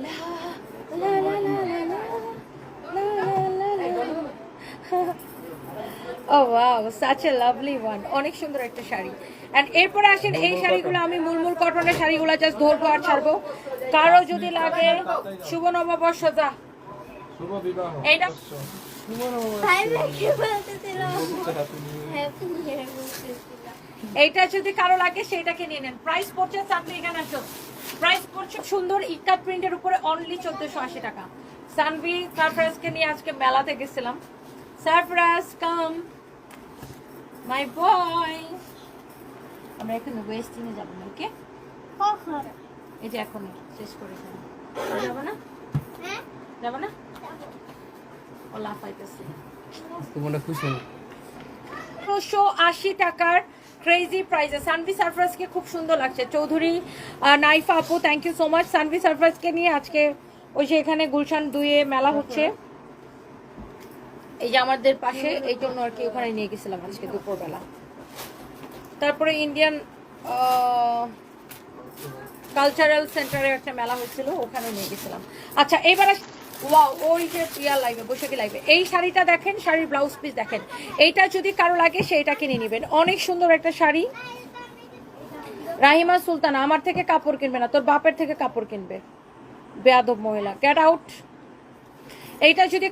লা লা লা লা লা লা লা লা লা। Oh wow, such a lovely one, অনেক সুন্দর একটা শাড়ি। এন্ড এরপরে আসেন এই শাড়িগুলো, আমি মুলমুল কটনের শাড়িগুলো জাস্ট ধরবো আর ছাড়বো। কারো যদি লাগে শুভ নববর্ষ যা শুভ বিবাহ এইটা এইটা যদি কারো লাগে সেটাকে নিয়ে নেন। প্রাইস পড়ছে চাকরি এখানে আসো, প্রাইস পড়ছে সুন্দর ইকাত প্রিন্টের উপরে অনলি 1480 টাকা। সানভি সারপ্রাইজকে নিয়ে আজকে মেলাতে গেছিলাম। সারপ্রাইজ কাম মাই বয়। আমরা এখন ওয়েস্টিংয়ে যাবো না, ওকে? এই যে এখন শেষ করে যাবো না, যাবো না, ও লাফাইতেছে। তোমরা খুশি? 180 টাকার ক্রেজি প্রাইসে সানভি সারপ্রাইজকে খুব সুন্দর লাগছে। চৌধুরী নাইফা আপু, thank you so much. Sanvi সারপ্রাইজকে নিয়ে আজকে ওই যে এখানে গুলশান 2-এ মেলা হচ্ছে, এই যে আমাদের পাশে, এই জন্য আর কি ওখানে নিয়ে গেছিলাম আজকে দুপুরবেলা। তারপরে ইন্ডিয়ান কালচারাল সেন্টারে একটা মেলা হয়েছিল, ওখানে নিয়ে গেছিলাম। আচ্ছা এবার ওয়াও, ওই যে ইয়ার লাইভে বৈশাখী লাইভে এই শাড়িটা দেখেন, শাড়ির ব্লাউজ পিস দেখেন। এইটা যদি কারো লাগে সেইটা কিনে নেবেন, অনেক সুন্দর একটা শাড়ি। রাহিমা সুলতানা, আমার থেকে কাপড় কিনবে না, তোর বাপের থেকে কাপড় কিনবে, বেয়াদব মহিলা, গেট আউট। এইটা যদি